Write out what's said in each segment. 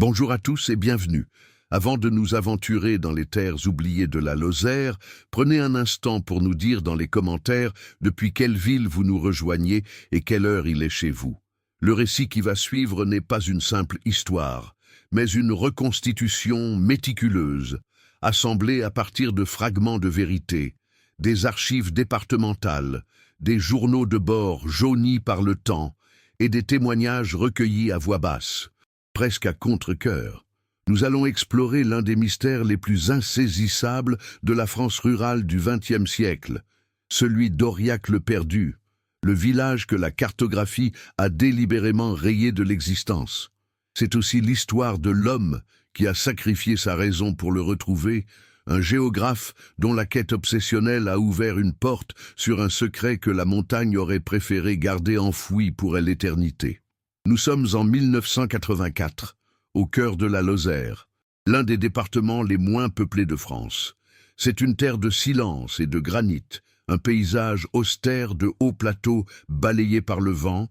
Bonjour à tous et bienvenue. Avant de nous aventurer dans les terres oubliées de la Lozère, prenez un instant pour nous dire dans les commentaires depuis quelle ville vous nous rejoignez et quelle heure il est chez vous. Le récit qui va suivre n'est pas une simple histoire, mais une reconstitution méticuleuse, assemblée à partir de fragments de vérité, des archives départementales, des journaux de bord jaunis par le temps et des témoignages recueillis à voix basse, presque à contre-cœur. Nous allons explorer l'un des mystères les plus insaisissables de la France rurale du XXe siècle, celui d'Aurillac-le-Perdu, le village que la cartographie a délibérément rayé de l'existence. C'est aussi l'histoire de l'homme qui a sacrifié sa raison pour le retrouver, un géographe dont la quête obsessionnelle a ouvert une porte sur un secret que la montagne aurait préféré garder enfoui pour l'éternité. Nous sommes en 1984, au cœur de la Lozère, l'un des départements les moins peuplés de France. C'est une terre de silence et de granit, un paysage austère de hauts plateaux balayés par le vent,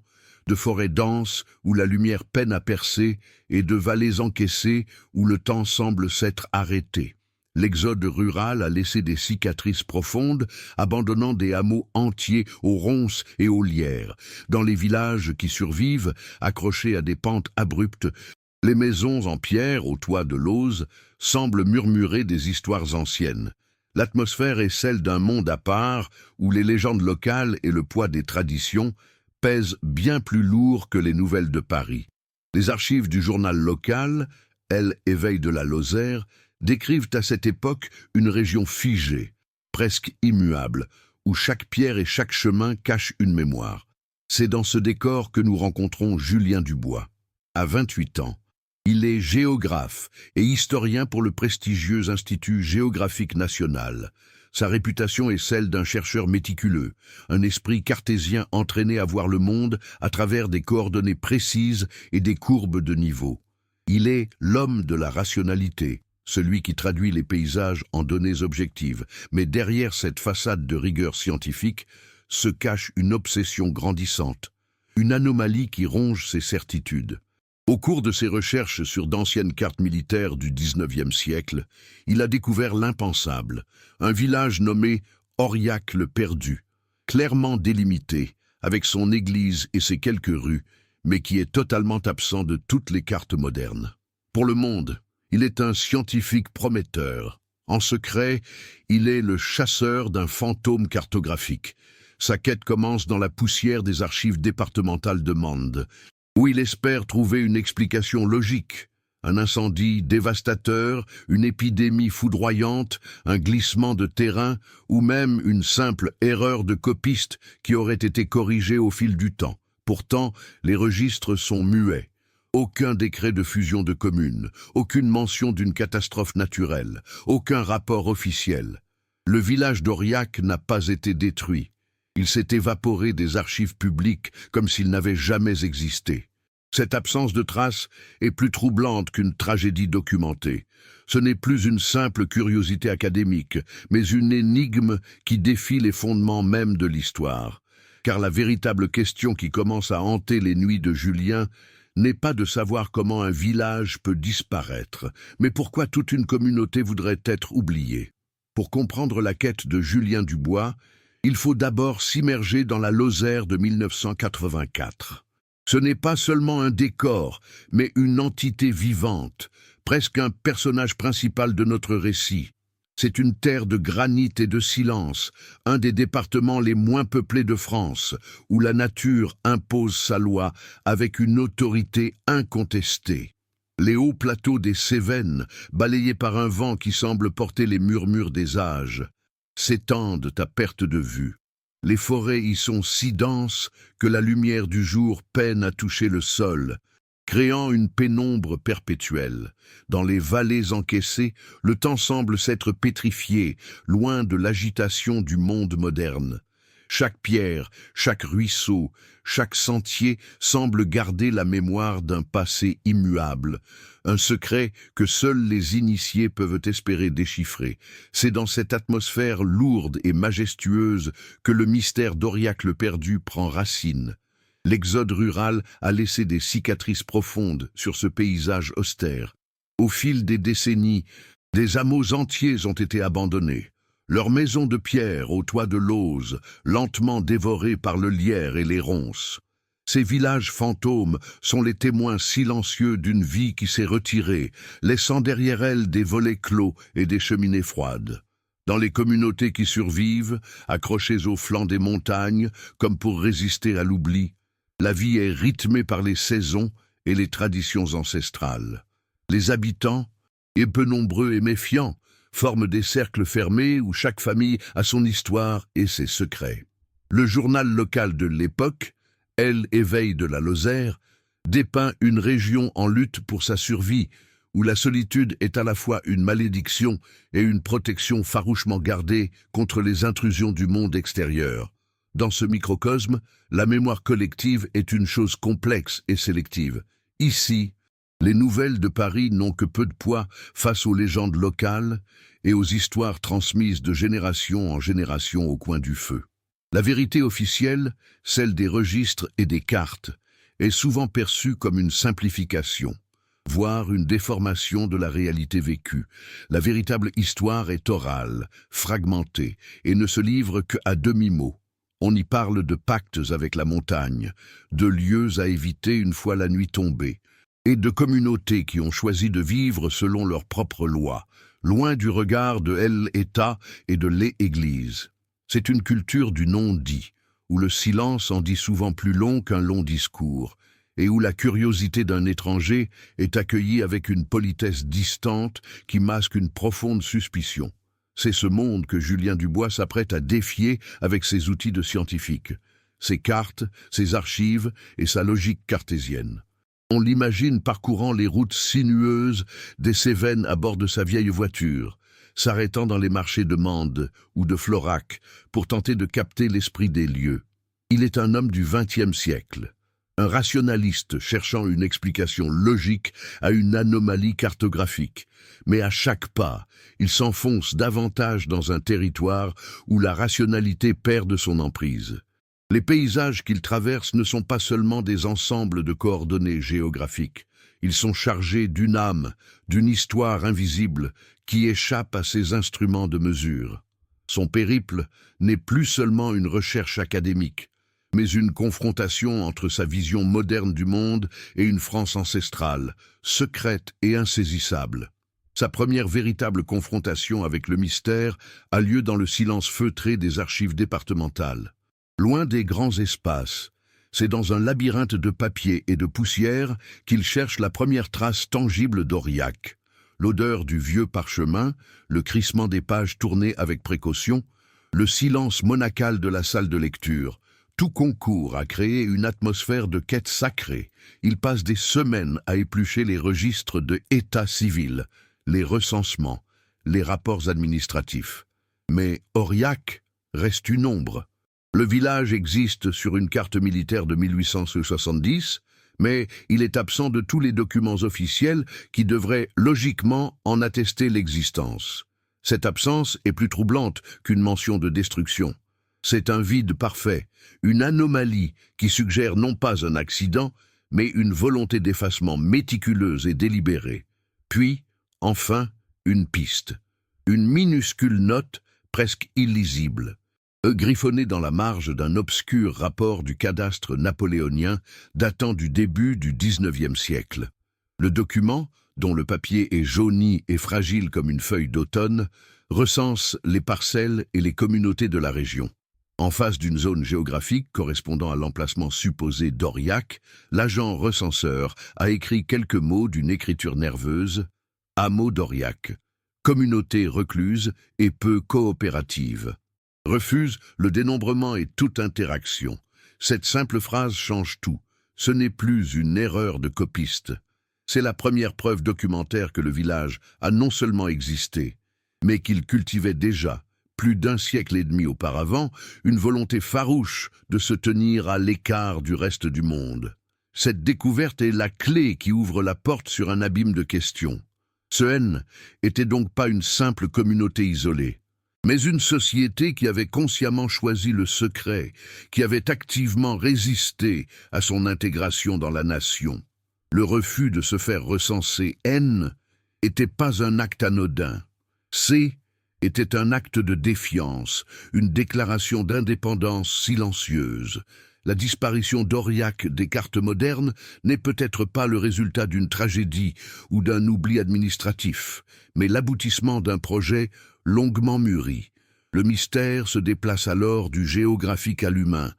de forêts denses où la lumière peine à percer et de vallées encaissées où le temps semble s'être arrêté. L'exode rural a laissé des cicatrices profondes, abandonnant des hameaux entiers aux ronces et aux lierres. Dans les villages qui survivent, accrochés à des pentes abruptes, les maisons en pierre au toit de lauze semblent murmurer des histoires anciennes. L'atmosphère est celle d'un monde à part où les légendes locales et le poids des traditions pèsent bien plus lourd que les nouvelles de Paris. Les archives du journal local, Elle Éveil de la Lozère, décrivent à cette époque une région figée, presque immuable, où chaque pierre et chaque chemin cachent une mémoire. C'est dans ce décor que nous rencontrons Julien Dubois. À 28 ans, il est géographe et historien pour le prestigieux Institut géographique national. Sa réputation est celle d'un chercheur méticuleux, un esprit cartésien entraîné à voir le monde à travers des coordonnées précises et des courbes de niveau. Il est l'homme de la rationalité, celui qui traduit les paysages en données objectives. Mais derrière cette façade de rigueur scientifique se cache une obsession grandissante, une anomalie qui ronge ses certitudes. Au cours de ses recherches sur d'anciennes cartes militaires du XIXe siècle, il a découvert l'impensable, un village nommé Aurillac-le-Perdu, clairement délimité, avec son église et ses quelques rues, mais qui est totalement absent de toutes les cartes modernes. Pour le monde, il est un scientifique prometteur. En secret, il est le chasseur d'un fantôme cartographique. Sa quête commence dans la poussière des archives départementales de Mende, où il espère trouver une explication logique. Un incendie dévastateur, une épidémie foudroyante, un glissement de terrain ou même une simple erreur de copiste qui aurait été corrigée au fil du temps. Pourtant, les registres sont muets. Aucun décret de fusion de communes, aucune mention d'une catastrophe naturelle, aucun rapport officiel. Le village d'Aurillac n'a pas été détruit. Il s'est évaporé des archives publiques comme s'il n'avait jamais existé. Cette absence de traces est plus troublante qu'une tragédie documentée. Ce n'est plus une simple curiosité académique, mais une énigme qui défie les fondements mêmes de l'histoire. Car la véritable question qui commence à hanter les nuits de Julien n'est pas de savoir comment un village peut disparaître, mais pourquoi toute une communauté voudrait être oubliée. Pour comprendre la quête de Julien Dubois, il faut d'abord s'immerger dans la Lozère de 1984. Ce n'est pas seulement un décor, mais une entité vivante, presque un personnage principal de notre récit. C'est une terre de granit et de silence, un des départements les moins peuplés de France, où la nature impose sa loi avec une autorité incontestée. Les hauts plateaux des Cévennes, balayés par un vent qui semble porter les murmures des âges, s'étendent à perte de vue. Les forêts y sont si denses que la lumière du jour peine à toucher le sol, créant une pénombre perpétuelle. Dans les vallées encaissées, le temps semble s'être pétrifié, loin de l'agitation du monde moderne. Chaque pierre, chaque ruisseau, chaque sentier semble garder la mémoire d'un passé immuable, un secret que seuls les initiés peuvent espérer déchiffrer. C'est dans cette atmosphère lourde et majestueuse que le mystère d'Aurillac-le-Perdu prend racine. L'exode rural a laissé des cicatrices profondes sur ce paysage austère. Au fil des décennies, des hameaux entiers ont été abandonnés. Leurs maisons de pierre aux toits de lauze, lentement dévorées par le lierre et les ronces. Ces villages fantômes sont les témoins silencieux d'une vie qui s'est retirée, laissant derrière elle des volets clos et des cheminées froides. Dans les communautés qui survivent, accrochées aux flancs des montagnes, comme pour résister à l'oubli, la vie est rythmée par les saisons et les traditions ancestrales. Les habitants, et peu nombreux et méfiants, forment des cercles fermés où chaque famille a son histoire et ses secrets. Le journal local de l'époque, Elle Éveil de la Lozère, dépeint une région en lutte pour sa survie, où la solitude est à la fois une malédiction et une protection farouchement gardée contre les intrusions du monde extérieur. Dans ce microcosme, la mémoire collective est une chose complexe et sélective. Ici, les nouvelles de Paris n'ont que peu de poids face aux légendes locales et aux histoires transmises de génération en génération au coin du feu. La vérité officielle, celle des registres et des cartes, est souvent perçue comme une simplification, voire une déformation de la réalité vécue. La véritable histoire est orale, fragmentée, et ne se livre qu'à demi-mot. On y parle de pactes avec la montagne, de lieux à éviter une fois la nuit tombée, et de communautés qui ont choisi de vivre selon leurs propres lois, loin du regard de l'État et de l'Église. C'est une culture du non-dit, où le silence en dit souvent plus long qu'un long discours, et où la curiosité d'un étranger est accueillie avec une politesse distante qui masque une profonde suspicion. C'est ce monde que Julien Dubois s'apprête à défier avec ses outils de scientifique, ses cartes, ses archives et sa logique cartésienne. On l'imagine parcourant les routes sinueuses des Cévennes à bord de sa vieille voiture, s'arrêtant dans les marchés de Mende ou de Florac pour tenter de capter l'esprit des lieux. Il est un homme du XXe siècle, un rationaliste cherchant une explication logique à une anomalie cartographique. Mais à chaque pas, il s'enfonce davantage dans un territoire où la rationalité perd de son emprise. Les paysages qu'il traverse ne sont pas seulement des ensembles de coordonnées géographiques. Ils sont chargés d'une âme, d'une histoire invisible qui échappe à ses instruments de mesure. Son périple n'est plus seulement une recherche académique, mais une confrontation entre sa vision moderne du monde et une France ancestrale, secrète et insaisissable. Sa première véritable confrontation avec le mystère a lieu dans le silence feutré des archives départementales. Loin des grands espaces, c'est dans un labyrinthe de papier et de poussière qu'il cherche la première trace tangible d'Aurillac. L'odeur du vieux parchemin, le crissement des pages tournées avec précaution, le silence monacal de la salle de lecture, tout concourt à créer une atmosphère de quête sacrée. Il passe des semaines à éplucher les registres de état civil, les recensements, les rapports administratifs. Mais Aurillac reste une ombre. Le village existe sur une carte militaire de 1870, mais il est absent de tous les documents officiels qui devraient logiquement en attester l'existence. Cette absence est plus troublante qu'une mention de destruction. C'est un vide parfait, une anomalie qui suggère non pas un accident, mais une volonté d'effacement méticuleuse et délibérée. Puis, enfin, une piste. Une minuscule note, presque illisible, griffonnée dans la marge d'un obscur rapport du cadastre napoléonien datant du début du XIXe siècle. Le document, dont le papier est jauni et fragile comme une feuille d'automne, recense les parcelles et les communautés de la région. En face d'une zone géographique correspondant à l'emplacement supposé d'Aurillac, l'agent recenseur a écrit quelques mots d'une écriture nerveuse, « Hameau d'Aurillac, communauté recluse et peu coopérative ». Refuse le dénombrement et toute interaction. Cette simple phrase change tout. Ce n'est plus une erreur de copiste. C'est la première preuve documentaire que le village a non seulement existé, mais qu'il cultivait déjà, plus d'un siècle et demi auparavant, une volonté farouche de se tenir à l'écart du reste du monde. Cette découverte est la clé qui ouvre la porte sur un abîme de questions. Ce N était donc pas une simple communauté isolée. mais une société qui avait consciemment choisi le secret, qui avait activement résisté à son intégration dans la nation. Le refus de se faire recenser N n'était pas un acte anodin. C était un acte de défiance, une déclaration d'indépendance silencieuse. La disparition d'Aurillac des cartes modernes n'est peut-être pas le résultat d'une tragédie ou d'un oubli administratif, mais l'aboutissement d'un projet longuement mûri. Le mystère se déplace alors du géographique à l'humain,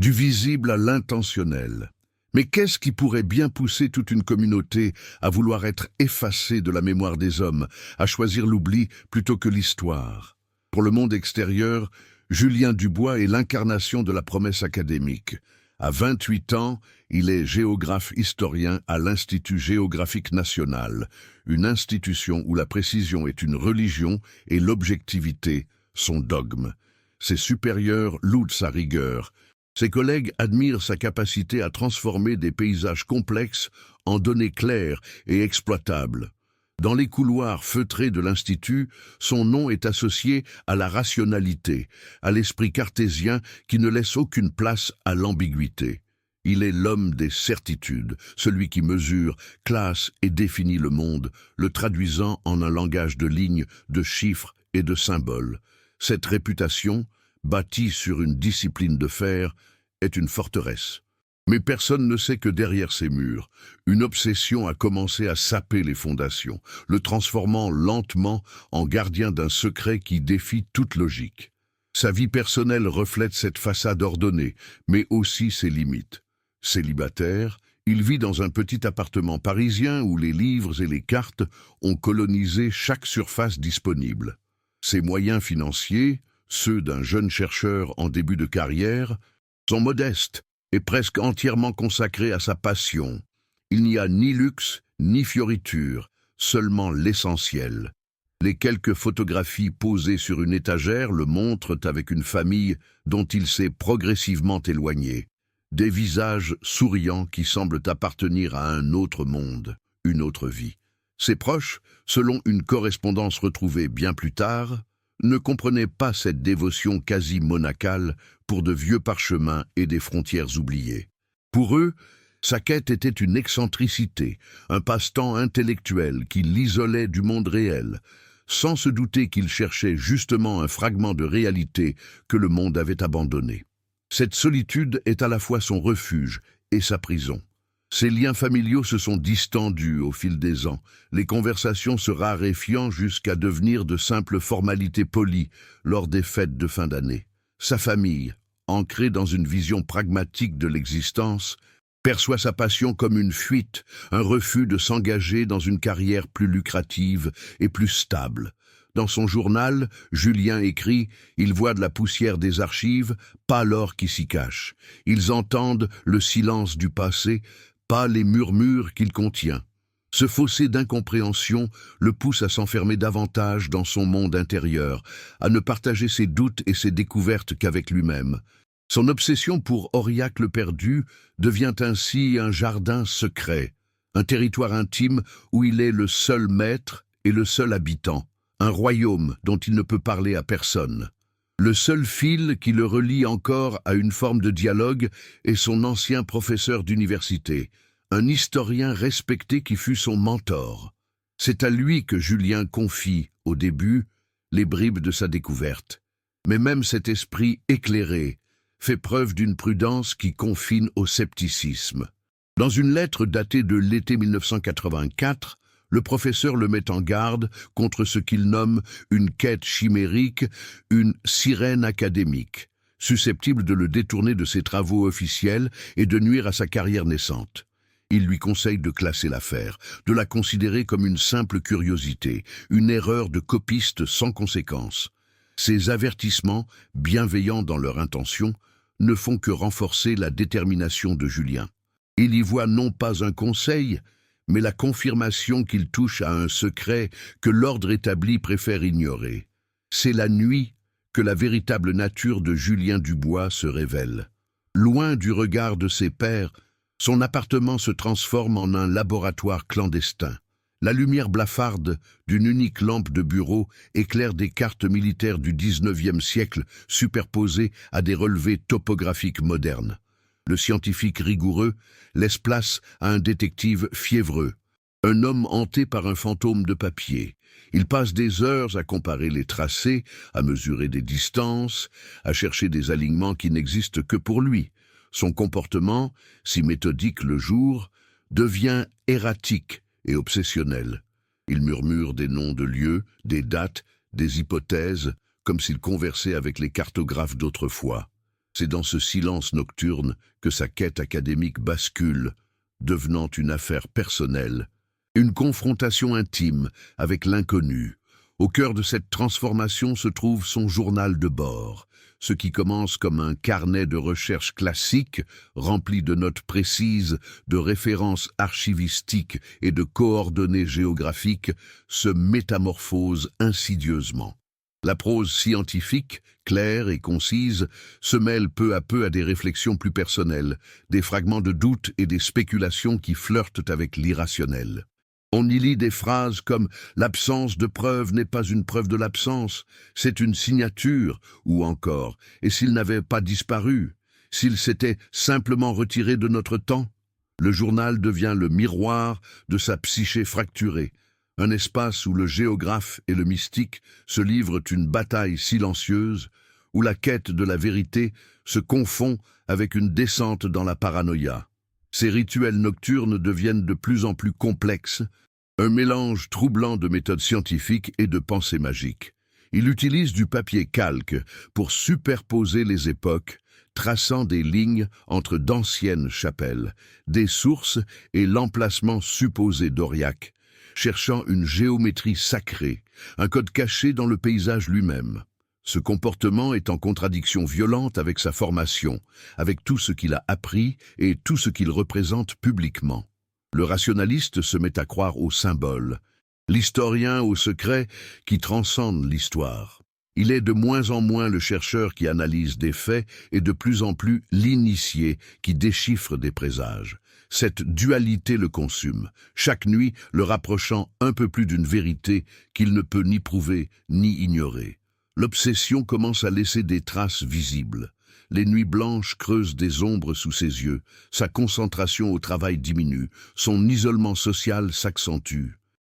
du visible à l'intentionnel. Mais qu'est-ce qui pourrait bien pousser toute une communauté à vouloir être effacée de la mémoire des hommes, à choisir l'oubli plutôt que l'histoire? Pour le monde extérieur, Julien Dubois est l'incarnation de la promesse académique. À 28 ans, il est géographe-historien à l'Institut géographique national, une institution où la précision est une religion et l'objectivité son dogme. Ses supérieurs louent sa rigueur. Ses collègues admirent sa capacité à transformer des paysages complexes en données claires et exploitables. Dans les couloirs feutrés de l'Institut, son nom est associé à la rationalité, à l'esprit cartésien qui ne laisse aucune place à l'ambiguïté. Il est l'homme des certitudes, celui qui mesure, classe et définit le monde, le traduisant en un langage de lignes, de chiffres et de symboles. Cette réputation, bâtie sur une discipline de fer, est une forteresse. Mais personne ne sait que derrière ces murs, une obsession a commencé à saper les fondations, le transformant lentement en gardien d'un secret qui défie toute logique. Sa vie personnelle reflète cette façade ordonnée, mais aussi ses limites. Célibataire, il vit dans un petit appartement parisien où les livres et les cartes ont colonisé chaque surface disponible. Ses moyens financiers, ceux d'un jeune chercheur en début de carrière, sont modestes et presque entièrement consacrés à sa passion. Il n'y a ni luxe, ni fioriture, seulement l'essentiel. Les quelques photographies posées sur une étagère le montrent avec une famille dont il s'est progressivement éloigné. Des visages souriants qui semblent appartenir à un autre monde, une autre vie. Ses proches, selon une correspondance retrouvée bien plus tard, ne comprenaient pas cette dévotion quasi monacale pour de vieux parchemins et des frontières oubliées. Pour eux, sa quête était une excentricité, un passe-temps intellectuel qui l'isolait du monde réel, sans se douter qu'il cherchait justement un fragment de réalité que le monde avait abandonné. Cette solitude est à la fois son refuge et sa prison. Ses liens familiaux se sont distendus au fil des ans, les conversations se raréfiant jusqu'à devenir de simples formalités polies lors des fêtes de fin d'année. Sa famille, ancrée dans une vision pragmatique de l'existence, perçoit sa passion comme une fuite, un refus de s'engager dans une carrière plus lucrative et plus stable. Dans son journal, Julien écrit « Ils voient de la poussière des archives, pas l'or qui s'y cache. Ils entendent le silence du passé, pas les murmures qu'il contient. » Ce fossé d'incompréhension le pousse à s'enfermer davantage dans son monde intérieur, à ne partager ses doutes et ses découvertes qu'avec lui-même. Son obsession pour Aurillac le perdu devient ainsi un jardin secret, un territoire intime où il est le seul maître et le seul habitant, un royaume dont il ne peut parler à personne. Le seul fil qui le relie encore à une forme de dialogue est son ancien professeur d'université, un historien respecté qui fut son mentor. C'est à lui que Julien confie, au début, les bribes de sa découverte. Mais même cet esprit éclairé fait preuve d'une prudence qui confine au scepticisme. Dans une lettre datée de l'été 1984, le professeur le met en garde contre ce qu'il nomme une quête chimérique, une sirène académique, susceptible de le détourner de ses travaux officiels et de nuire à sa carrière naissante. Il lui conseille de classer l'affaire, de la considérer comme une simple curiosité, une erreur de copiste sans conséquence. Ces avertissements, bienveillants dans leur intention, ne font que renforcer la détermination de Julien. Il y voit non pas un conseil, mais la confirmation qu'il touche à un secret que l'ordre établi préfère ignorer. C'est la nuit que la véritable nature de Julien Dubois se révèle. Loin du regard de ses pairs, son appartement se transforme en un laboratoire clandestin. La lumière blafarde d'une unique lampe de bureau éclaire des cartes militaires du XIXe siècle superposées à des relevés topographiques modernes. Le scientifique rigoureux laisse place à un détective fiévreux, un homme hanté par un fantôme de papier. Il passe des heures à comparer les tracés, à mesurer des distances, à chercher des alignements qui n'existent que pour lui. Son comportement, si méthodique le jour, devient erratique et obsessionnel. Il murmure des noms de lieux, des dates, des hypothèses, comme s'il conversait avec les cartographes d'autrefois. C'est dans ce silence nocturne que sa quête académique bascule, devenant une affaire personnelle, une confrontation intime avec l'inconnu. Au cœur de cette transformation se trouve son journal de bord, ce qui commence comme un carnet de recherche classique, rempli de notes précises, de références archivistiques et de coordonnées géographiques, se métamorphose insidieusement. La prose scientifique, claire et concise, se mêle peu à peu à des réflexions plus personnelles, des fragments de doute et des spéculations qui flirtent avec l'irrationnel. On y lit des phrases comme « l'absence de preuve n'est pas une preuve de l'absence, c'est une signature » ou encore « et s'il n'avait pas disparu, s'il s'était simplement retiré de notre temps ?» Le journal devient le miroir de sa psyché fracturée, un espace où le géographe et le mystique se livrent une bataille silencieuse, où la quête de la vérité se confond avec une descente dans la paranoïa. Ces rituels nocturnes deviennent de plus en plus complexes, un mélange troublant de méthodes scientifiques et de pensées magiques. Il utilise du papier calque pour superposer les époques, traçant des lignes entre d'anciennes chapelles, des sources et l'emplacement supposé d'Aurillac, cherchant une géométrie sacrée, un code caché dans le paysage lui-même. Ce comportement est en contradiction violente avec sa formation, avec tout ce qu'il a appris et tout ce qu'il représente publiquement. Le rationaliste se met à croire aux symboles, l'historien aux secrets qui transcendent l'histoire. Il est de moins en moins le chercheur qui analyse des faits et de plus en plus l'initié qui déchiffre des présages. Cette dualité le consume, chaque nuit le rapprochant un peu plus d'une vérité qu'il ne peut ni prouver ni ignorer. L'obsession commence à laisser des traces visibles. Les nuits blanches creusent des ombres sous ses yeux, sa concentration au travail diminue, son isolement social s'accentue.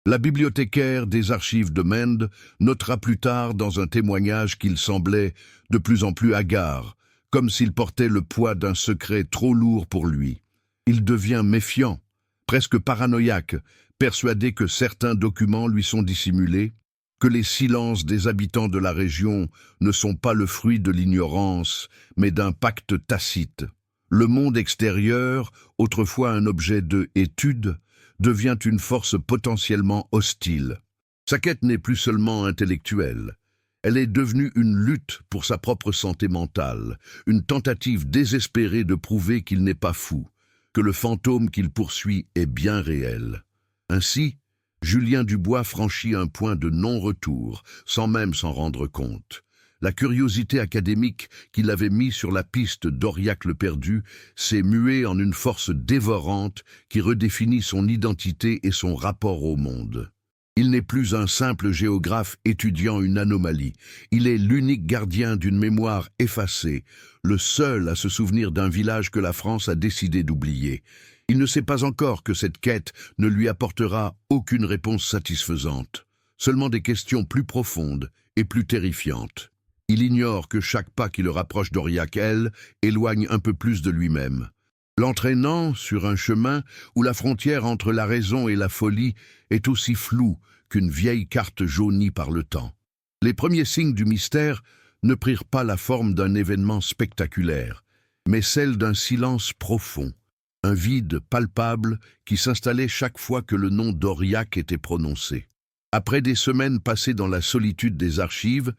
La bibliothécaire des archives de Mende notera plus tard dans un témoignage qu'il semblait de plus en plus hagard, comme s'il portait le poids d'un secret trop lourd pour lui. Il devient méfiant, presque paranoïaque, persuadé que certains documents lui sont dissimulés, que les silences des habitants de la région ne sont pas le fruit de l'ignorance, mais d'un pacte tacite. Le monde extérieur, autrefois un objet de étude, devient une force potentiellement hostile. Sa quête n'est plus seulement intellectuelle. Elle est devenue une lutte pour sa propre santé mentale, une tentative désespérée de prouver qu'il n'est pas fou, que le fantôme qu'il poursuit est bien réel. Ainsi, Julien Dubois franchit un point de non-retour, sans même s'en rendre compte. La curiosité académique qui l'avait mis sur la piste d'Aurillac le perdu s'est muée en une force dévorante qui redéfinit son identité et son rapport au monde. Il n'est plus un simple géographe étudiant une anomalie. Il est l'unique gardien d'une mémoire effacée, le seul à se souvenir d'un village que la France a décidé d'oublier. Il ne sait pas encore que cette quête ne lui apportera aucune réponse satisfaisante, seulement des questions plus profondes et plus terrifiantes. Il ignore que chaque pas qui le rapproche d'Aurillac, éloigne un peu plus de lui-même, l'entraînant sur un chemin où la frontière entre la raison et la folie est aussi floue qu'une vieille carte jaunie par le temps. Les premiers signes du mystère ne prirent pas la forme d'un événement spectaculaire, mais celle d'un silence profond, un vide palpable qui s'installait chaque fois que le nom d'Aurillac était prononcé. Après des semaines passées dans la solitude des archives,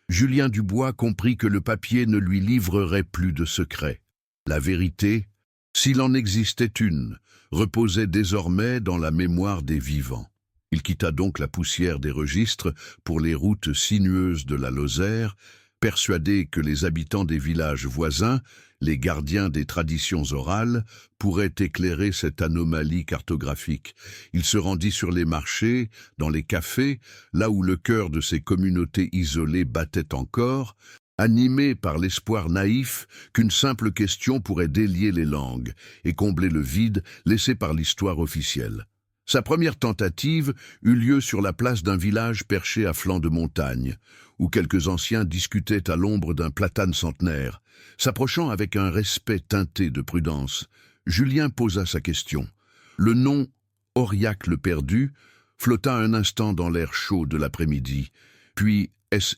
Julien Dubois comprit que le papier ne lui livrerait plus de secrets. La vérité, s'il en existait une, reposait désormais dans la mémoire des vivants. Il quitta donc la poussière des registres pour les routes sinueuses de la Lozère, persuadé que les habitants des villages voisins, Les gardiens des traditions orales pourraient éclairer cette anomalie cartographique. Il se rendit sur les marchés, dans les cafés, là où le cœur de ces communautés isolées battait encore, animé par l'espoir naïf qu'une simple question pourrait délier les langues et combler le vide laissé par l'histoire officielle. Sa première tentative eut lieu sur la place d'un village perché à flanc de montagne, où quelques anciens discutaient à l'ombre d'un platane centenaire. S'approchant avec un respect teinté de prudence, Julien posa sa question. Le nom « Aurillac le perdu » flotta un instant dans l'air chaud de l'après-midi, puis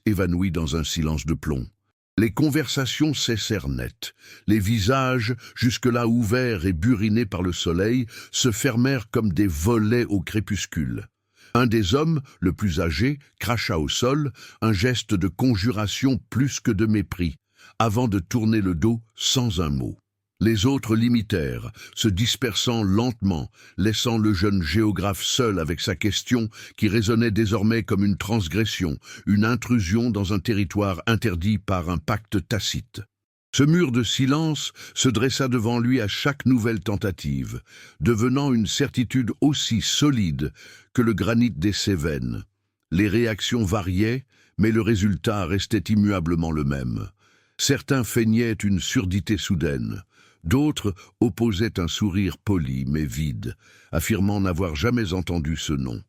évanoui dans un silence de plomb. Les conversations cessèrent net. Les visages, jusque-là ouverts et burinés par le soleil, se fermèrent comme des volets au crépuscule. Un des hommes, le plus âgé, cracha au sol, un geste de conjuration plus que de mépris, avant de tourner le dos sans un mot. Les autres l'imitèrent, se dispersant lentement, laissant le jeune géographe seul avec sa question qui résonnait désormais comme une transgression, une intrusion dans un territoire interdit par un pacte tacite. Ce mur de silence se dressa devant lui à chaque nouvelle tentative, devenant une certitude aussi solide que le granit des Cévennes. Les réactions variaient, mais le résultat restait immuablement le même. Certains feignaient une surdité soudaine. D'autres opposaient un sourire poli mais vide, affirmant n'avoir jamais entendu ce nom.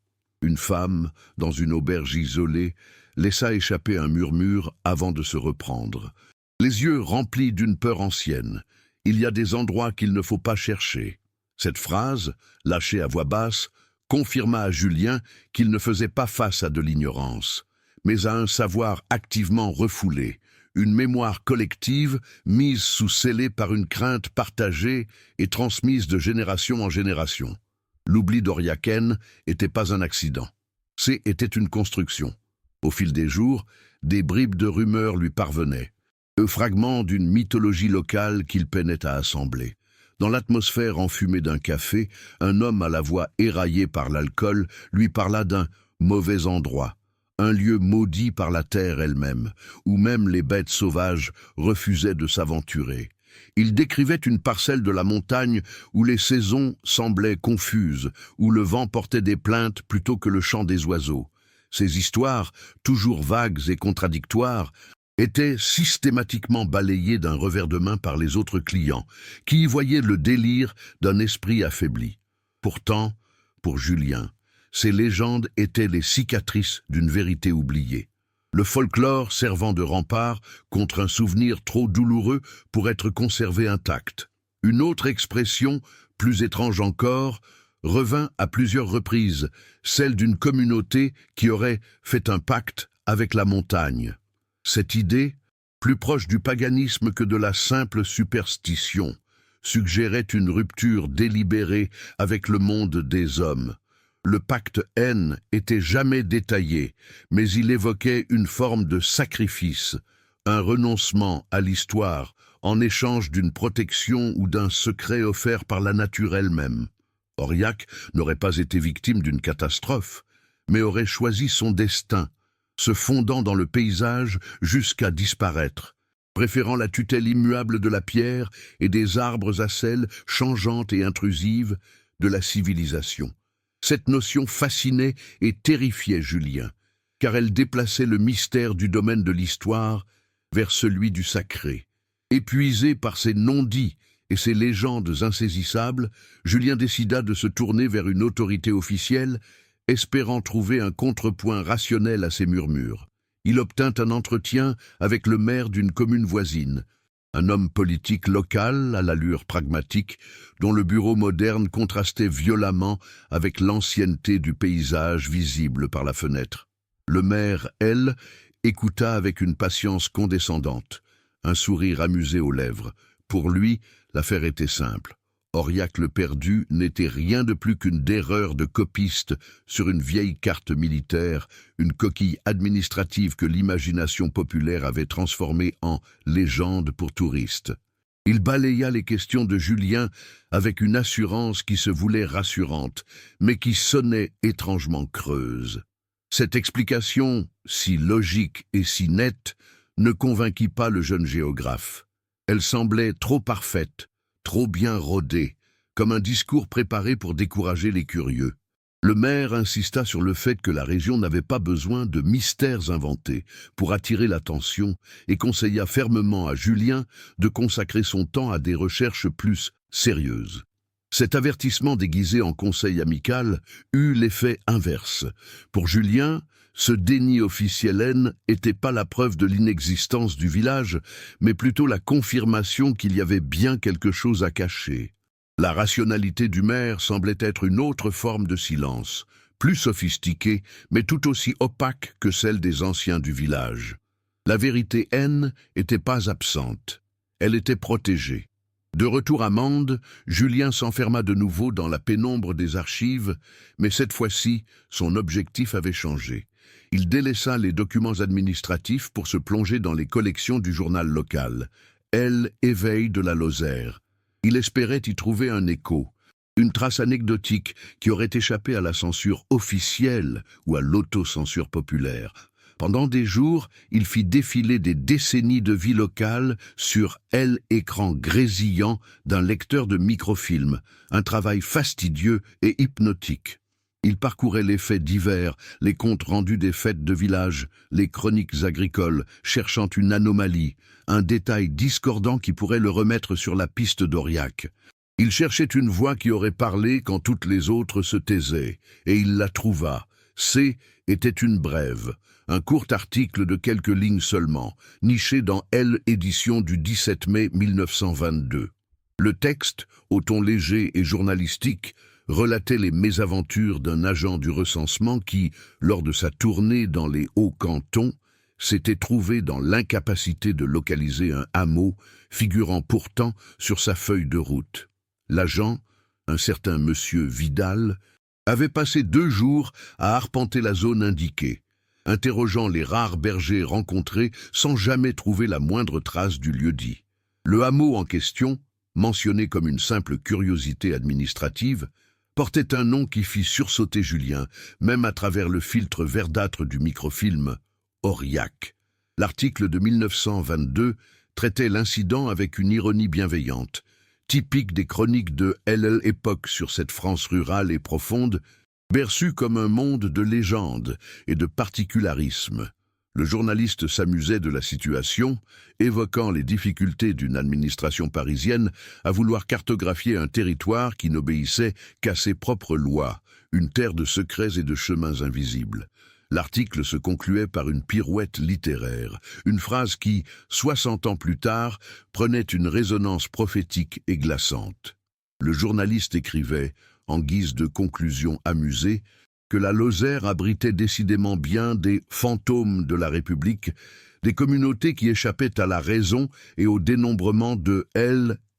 Une femme, dans une auberge isolée, laissa échapper un murmure avant de se reprendre. Les yeux remplis d'une peur ancienne. Il y a des endroits qu'il ne faut pas chercher. Cette phrase, lâchée à voix basse, confirma à Julien qu'il ne faisait pas face à de l'ignorance, mais à un savoir activement refoulé, une mémoire collective mise sous scellé par une crainte partagée et transmise de génération en génération. L'oubli d'Aurillaken n'était pas un accident. Était une construction. Au fil des jours, des bribes de rumeurs lui parvenaient, fragments d'une mythologie locale qu'il peinait à assembler. Dans l'atmosphère enfumée d'un café, un homme à la voix éraillée par l'alcool lui parla d'un « mauvais endroit », un lieu maudit par la terre elle-même, où même les bêtes sauvages refusaient de s'aventurer. Il décrivait une parcelle de la montagne où les saisons semblaient confuses, où le vent portait des plaintes plutôt que le chant des oiseaux. Ces histoires, toujours vagues et contradictoires, étaient systématiquement balayées d'un revers de main par les autres clients, qui y voyaient le délire d'un esprit affaibli. Pourtant, pour Julien, ces légendes étaient les cicatrices d'une vérité oubliée. Le folklore servant de rempart contre un souvenir trop douloureux pour être conservé intact. Une autre expression, plus étrange encore, revint à plusieurs reprises, celle d'une communauté qui aurait fait un pacte avec la montagne. Cette idée, plus proche du paganisme que de la simple superstition, suggérait une rupture délibérée avec le monde des hommes. Le pacte N était jamais détaillé, mais il évoquait une forme de sacrifice, un renoncement à l'histoire en échange d'une protection ou d'un secret offert par la nature elle-même. Aurillac n'aurait pas été victime d'une catastrophe, mais aurait choisi son destin, se fondant dans le paysage jusqu'à disparaître, préférant la tutelle immuable de la pierre et des arbres à celle changeante et intrusive de la civilisation. Cette notion fascinait et terrifiait Julien, car elle déplaçait le mystère du domaine de l'histoire vers celui du sacré. Épuisé par ses non-dits et ses légendes insaisissables, Julien décida de se tourner vers une autorité officielle, espérant trouver un contrepoint rationnel à ses murmures. Il obtint un entretien avec le maire d'une commune voisine, un homme politique local à l'allure pragmatique, dont le bureau moderne contrastait violemment avec l'ancienneté du paysage visible par la fenêtre. Le maire, elle, écouta avec une patience condescendante, un sourire amusé aux lèvres. Pour lui, l'affaire était simple. Aurillac le perdu n'était rien de plus qu'une erreur de copiste sur une vieille carte militaire, une coquille administrative que l'imagination populaire avait transformée en légende pour touristes. Il balaya les questions de Julien avec une assurance qui se voulait rassurante, mais qui sonnait étrangement creuse. Cette explication, si logique et si nette, ne convainquit pas le jeune géographe. Elle semblait trop parfaite, trop bien rodée, comme un discours préparé pour décourager les curieux. Le maire insista sur le fait que la région n'avait pas besoin de mystères inventés pour attirer l'attention et conseilla fermement à Julien de consacrer son temps à des recherches plus sérieuses. Cet avertissement déguisé en conseil amical eut l'effet inverse. Pour Julien, ce déni officiel n'était pas la preuve de l'inexistence du village, mais plutôt la confirmation qu'il y avait bien quelque chose à cacher. La rationalité du maire semblait être une autre forme de silence, plus sophistiquée, mais tout aussi opaque que celle des anciens du village. La vérité N n'était pas absente, elle était protégée. De retour à Mende, Julien s'enferma de nouveau dans la pénombre des archives, mais cette fois-ci, son objectif avait changé. Il délaissa les documents administratifs pour se plonger dans les collections du journal local, Elle, Éveil de la Lozère. Il espérait y trouver un écho, une trace anecdotique qui aurait échappé à la censure officielle ou à l'autocensure populaire. Pendant des jours, il fit défiler des décennies de vie locale sur l'écran grésillant d'un lecteur de microfilm, un travail fastidieux et hypnotique. Il parcourait les faits divers, les comptes rendus des fêtes de village, les chroniques agricoles, cherchant une anomalie, un détail discordant qui pourrait le remettre sur la piste d'Aurillac. Il cherchait une voix qui aurait parlé quand toutes les autres se taisaient, et il la trouva. C était une brève, un court article de quelques lignes seulement, niché dans L édition du 17 mai 1922. Le texte, au ton léger et journalistique, relatait les mésaventures d'un agent du recensement qui, lors de sa tournée dans les Hauts-Cantons, s'était trouvé dans l'incapacité de localiser un hameau figurant pourtant sur sa feuille de route. L'agent, un certain monsieur Vidal, avait passé 2 jours à arpenter la zone indiquée, interrogeant les rares bergers rencontrés sans jamais trouver la moindre trace du lieu-dit. Le hameau en question, mentionné comme une simple curiosité administrative, portait un nom qui fit sursauter Julien, même à travers le filtre verdâtre du microfilm, Aurillac. L'article de 1922 traitait l'incident avec une ironie bienveillante, typique des chroniques de l'époque sur cette France rurale et profonde, perçue comme un monde de légendes et de particularismes. Le journaliste s'amusait de la situation, évoquant les difficultés d'une administration parisienne à vouloir cartographier un territoire qui n'obéissait qu'à ses propres lois, une terre de secrets et de chemins invisibles. L'article se concluait par une pirouette littéraire, une phrase qui, 60 ans plus tard, prenait une résonance prophétique et glaçante. Le journaliste écrivait, en guise de conclusion amusée, que la Lozère abritait décidément bien des fantômes de la République, des communautés qui échappaient à la raison et au dénombrement de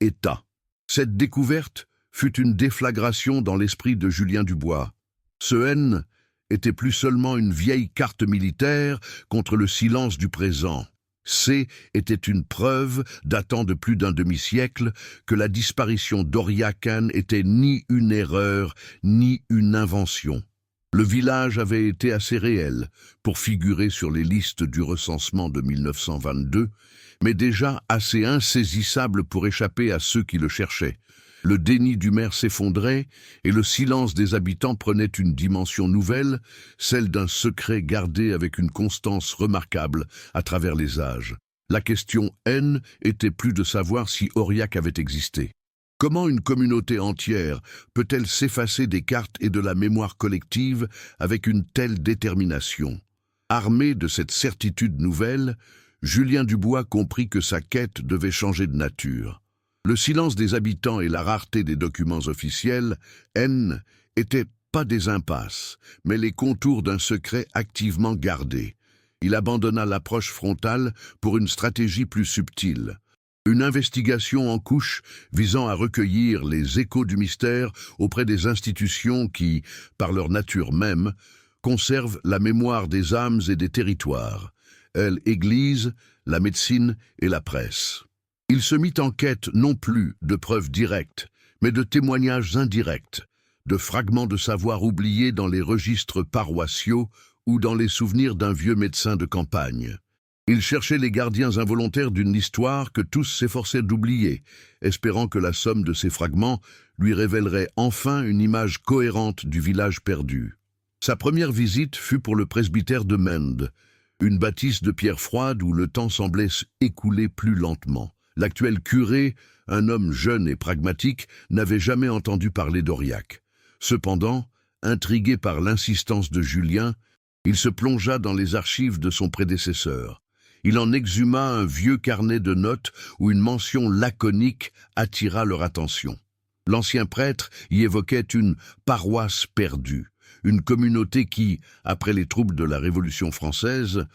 l'État. Cette découverte fut une déflagration dans l'esprit de Julien Dubois. Ce N était plus seulement une vieille carte militaire contre le silence du présent. C était une preuve, datant de plus d'un demi-siècle, que la disparition d'Aurillac était ni une erreur, ni une invention. Le village avait été assez réel pour figurer sur les listes du recensement de 1922, mais déjà assez insaisissable pour échapper à ceux qui le cherchaient. Le déni du maire s'effondrait et le silence des habitants prenait une dimension nouvelle, celle d'un secret gardé avec une constance remarquable à travers les âges. La question N était plus de savoir si Aurillac avait existé. Comment une communauté entière peut-elle s'effacer des cartes et de la mémoire collective avec une telle détermination? Armé de cette certitude nouvelle, Julien Dubois comprit que sa quête devait changer de nature. Le silence des habitants et la rareté des documents officiels, N, étaient pas des impasses, mais les contours d'un secret activement gardé. Il abandonna l'approche frontale pour une stratégie plus subtile. Une investigation en couche visant à recueillir les échos du mystère auprès des institutions qui, par leur nature même, conservent la mémoire des âmes et des territoires, l'Église, la médecine et la presse. Il se mit en quête non plus de preuves directes, mais de témoignages indirects, de fragments de savoir oubliés dans les registres paroissiaux ou dans les souvenirs d'un vieux médecin de campagne. Il cherchait les gardiens involontaires d'une histoire que tous s'efforçaient d'oublier, espérant que la somme de ces fragments lui révélerait enfin une image cohérente du village perdu. Sa première visite fut pour le presbytère de Mende, une bâtisse de pierre froide où le temps semblait s'écouler plus lentement. L'actuel curé, un homme jeune et pragmatique, n'avait jamais entendu parler d'Aurillac. Cependant, intrigué par l'insistance de Julien, il se plongea dans les archives de son prédécesseur. Il en exhuma un vieux carnet de notes où une mention laconique attira leur attention. L'ancien prêtre y évoquait une paroisse perdue, une communauté qui, après les troubles de la Révolution française,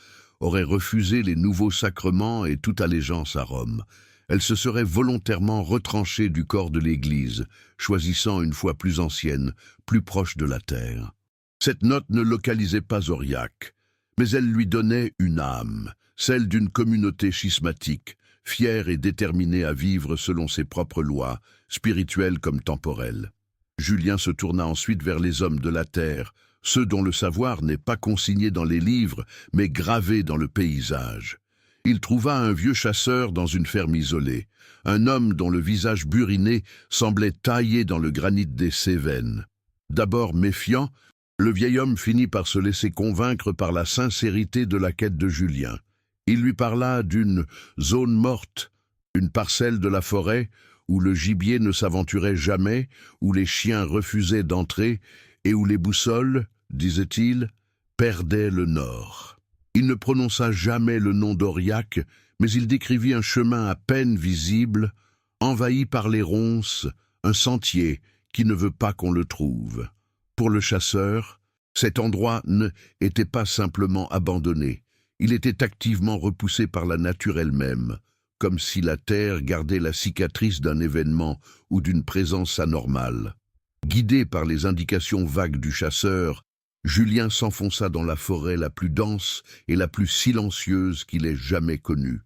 aurait refusé les nouveaux sacrements et toute allégeance à Rome. Elle se serait volontairement retranchée du corps de l'Église, choisissant une foi plus ancienne, plus proche de la terre. Cette note ne localisait pas Aurillac, mais elle lui donnait une âme, celle d'une communauté schismatique, fière et déterminée à vivre selon ses propres lois, spirituelles comme temporelles. Julien se tourna ensuite vers les hommes de la terre, ceux dont le savoir n'est pas consigné dans les livres, mais gravé dans le paysage. Il trouva un vieux chasseur dans une ferme isolée, un homme dont le visage buriné semblait taillé dans le granit des Cévennes. D'abord méfiant, le vieil homme finit par se laisser convaincre par la sincérité de la quête de Julien. Il lui parla d'une zone morte, une parcelle de la forêt où le gibier ne s'aventurait jamais, où les chiens refusaient d'entrer et où les boussoles, disait-il, perdaient le nord. Il ne prononça jamais le nom d'Aurillac, mais il décrivit un chemin à peine visible, envahi par les ronces, un sentier qui ne veut pas qu'on le trouve. Pour le chasseur, cet endroit n'était pas simplement abandonné. Il était activement repoussé par la nature elle-même, comme si la terre gardait la cicatrice d'un événement ou d'une présence anormale. Guidé par les indications vagues du chasseur, Julien s'enfonça dans la forêt la plus dense et la plus silencieuse qu'il ait jamais connue.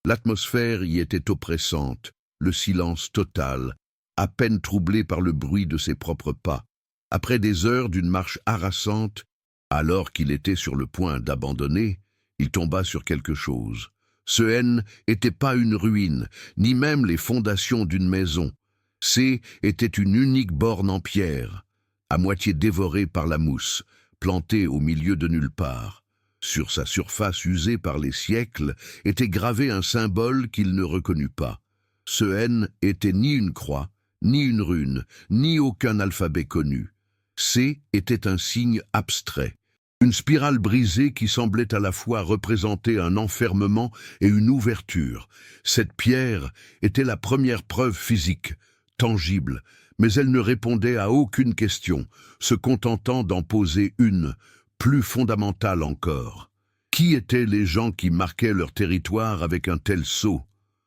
L'atmosphère y était oppressante, le silence total, à peine troublé par le bruit de ses propres pas. Après des heures d'une marche harassante, alors qu'il était sur le point d'abandonner, il tomba sur quelque chose. Ce n'était pas une ruine, ni même les fondations d'une maison. C'était une unique borne en pierre, à moitié dévorée par la mousse, plantée au milieu de nulle part. Sur sa surface usée par les siècles était gravé un symbole qu'il ne reconnut pas. Ce N était ni une croix, ni une rune, ni aucun alphabet connu. C était un signe abstrait, une spirale brisée qui semblait à la fois représenter un enfermement et une ouverture. Cette pierre était la première preuve physique, tangible, mais elle ne répondait à aucune question, se contentant d'en poser une, plus fondamentale encore. Qui étaient les gens qui marquaient leur territoire avec un tel sceau?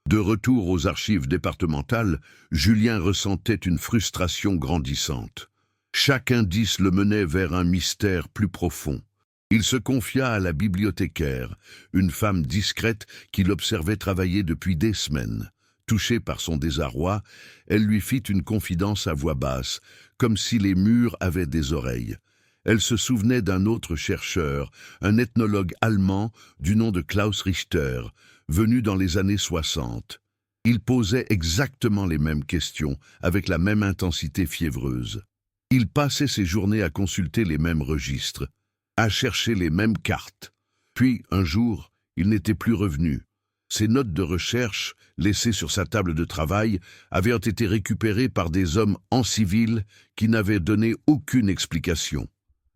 De retour aux archives départementales, Julien ressentait une frustration grandissante. Chaque indice le menait vers un mystère plus profond. Il se confia à la bibliothécaire, une femme discrète qui l'observait travailler depuis des semaines. Touchée par son désarroi, elle lui fit une confidence à voix basse, comme si les murs avaient des oreilles. Elle se souvenait d'un autre chercheur, un ethnologue allemand du nom de Klaus Richter, venu dans les années 60. Il posait exactement les mêmes questions, avec la même intensité fiévreuse. Il passait ses journées à consulter les mêmes registres, à chercher les mêmes cartes. Puis, un jour, il n'était plus revenu. Ses notes de recherche, laissées sur sa table de travail, avaient été récupérées par des hommes en civil qui n'avaient donné aucune explication.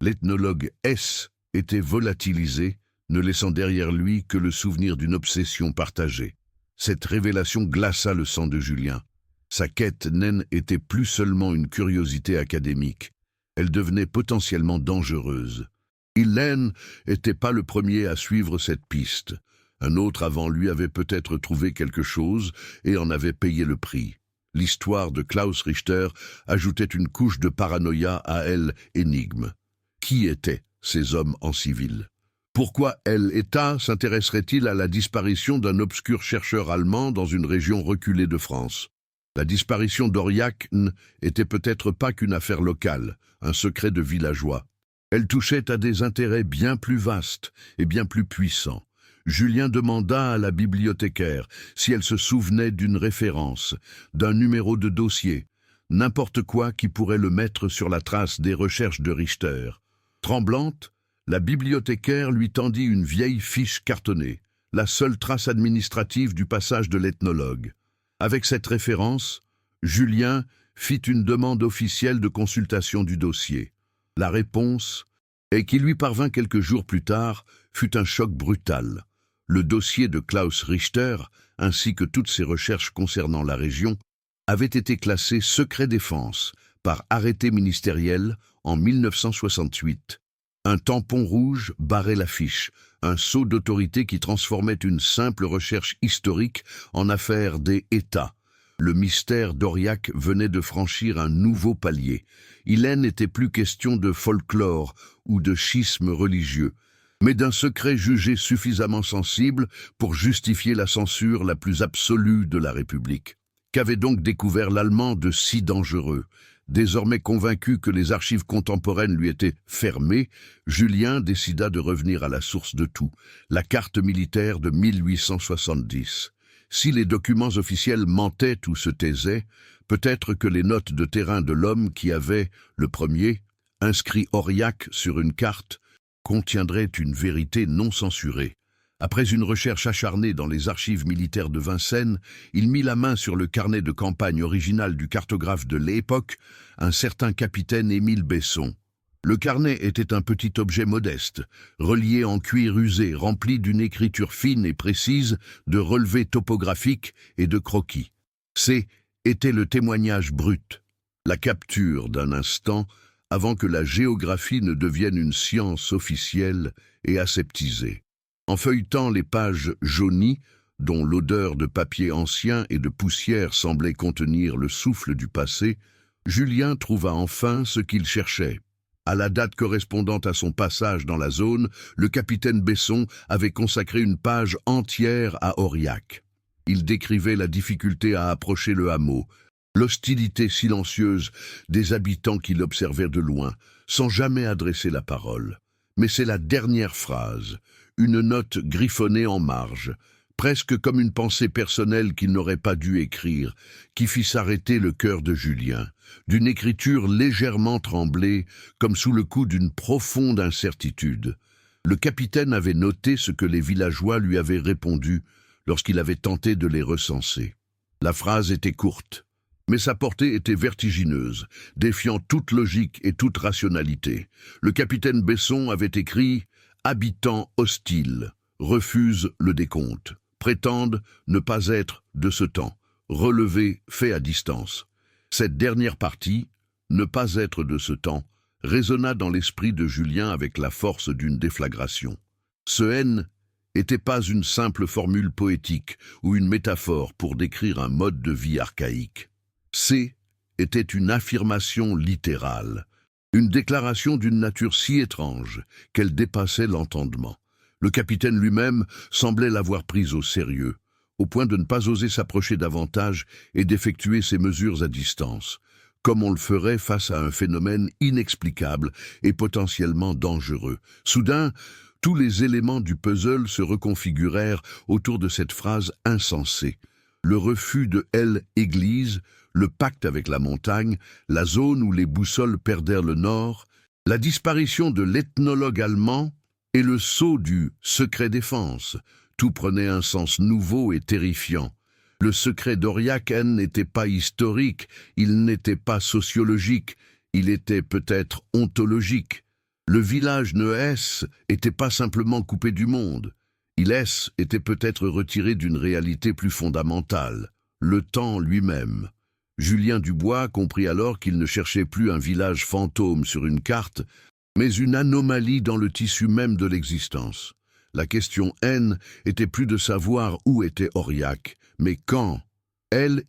L'ethnologue S était volatilisé, ne laissant derrière lui que le souvenir d'une obsession partagée. Cette révélation glaça le sang de Julien. Sa quête n'était plus seulement une curiosité académique, elle devenait potentiellement dangereuse. Il n'était pas le premier à suivre cette piste. Un autre avant lui avait peut-être trouvé quelque chose et en avait payé le prix. L'histoire de Klaus Richter ajoutait une couche de paranoïa à l'énigme. Qui étaient ces hommes en civil? Pourquoi l'État s'intéresserait-il à la disparition d'un obscur chercheur allemand dans une région reculée de France? La disparition d'Aurillac n'était peut-être pas qu'une affaire locale, un secret de villageois. Elle touchait à des intérêts bien plus vastes et bien plus puissants. Julien demanda à la bibliothécaire si elle se souvenait d'une référence, d'un numéro de dossier, n'importe quoi qui pourrait le mettre sur la trace des recherches de Richter. Tremblante, la bibliothécaire lui tendit une vieille fiche cartonnée, la seule trace administrative du passage de l'ethnologue. Avec cette référence, Julien fit une demande officielle de consultation du dossier. La réponse, et qui lui parvint quelques jours plus tard, fut un choc brutal. Le dossier de Klaus Richter, ainsi que toutes ses recherches concernant la région, avait été classé secret défense par arrêté ministériel en 1968. Un tampon rouge barrait l'affiche, un sceau d'autorité qui transformait une simple recherche historique en affaire des États. Le mystère d'Aurillac venait de franchir un nouveau palier. Il n'était plus question de folklore ou de schisme religieux, mais d'un secret jugé suffisamment sensible pour justifier la censure la plus absolue de la République. Qu'avait donc découvert l'Allemand de si dangereux ? Désormais convaincu que les archives contemporaines lui étaient fermées, Julien décida de revenir à la source de tout, la carte militaire de 1870. Si les documents officiels mentaient ou se taisaient, peut-être que les notes de terrain de l'homme qui avait, le premier, inscrit Aurillac sur une carte, contiendraient une vérité non censurée. Après une recherche acharnée dans les archives militaires de Vincennes, il mit la main sur le carnet de campagne original du cartographe de l'époque, un certain capitaine Émile Besson. Le carnet était un petit objet modeste, relié en cuir usé, rempli d'une écriture fine et précise, de relevés topographiques et de croquis. Était le témoignage brut, la capture d'un instant avant que la géographie ne devienne une science officielle et aseptisée. En feuilletant les pages jaunies, dont l'odeur de papier ancien et de poussière semblait contenir le souffle du passé, Julien trouva enfin ce qu'il cherchait. À la date correspondant à son passage dans la zone, le capitaine Besson avait consacré une page entière à Aurillac. Il décrivait la difficulté à approcher le hameau, l'hostilité silencieuse des habitants qui l'observaient de loin, sans jamais adresser la parole. Mais c'est la dernière phrase, une note griffonnée en marge, presque comme une pensée personnelle qu'il n'aurait pas dû écrire, qui fit s'arrêter le cœur de Julien, d'une écriture légèrement tremblée, comme sous le coup d'une profonde incertitude. Le capitaine avait noté ce que les villageois lui avaient répondu lorsqu'il avait tenté de les recenser. La phrase était courte, mais sa portée était vertigineuse, défiant toute logique et toute rationalité. Le capitaine Besson avait écrit « Habitants hostiles, refusent le décompte, prétendent ne pas être de ce temps, relevé fait à distance ». Cette dernière partie, « ne pas être de ce temps », résonna dans l'esprit de Julien avec la force d'une déflagration. Ce N n'était pas une simple formule poétique ou une métaphore pour décrire un mode de vie archaïque. C était une affirmation littérale, une déclaration d'une nature si étrange qu'elle dépassait l'entendement. Le capitaine lui-même semblait l'avoir prise au sérieux, au point de ne pas oser s'approcher davantage et d'effectuer ses mesures à distance, comme on le ferait face à un phénomène inexplicable et potentiellement dangereux. Soudain, tous les éléments du puzzle se reconfigurèrent autour de cette phrase insensée. Le refus de L'-Église, le pacte avec la montagne, la zone où les boussoles perdèrent le nord, la disparition de l'ethnologue allemand et le sceau du secret défense. Tout prenait un sens nouveau et terrifiant. Le secret d'Aurillac n'était pas historique, il n'était pas sociologique, il était peut-être ontologique. Le village Neuès n'était pas simplement coupé du monde. Il était peut-être retiré d'une réalité plus fondamentale, le temps lui-même. Julien Dubois comprit alors qu'il ne cherchait plus un village fantôme sur une carte, mais une anomalie dans le tissu même de l'existence. La question N était plus de savoir où était Aurillac, mais quand.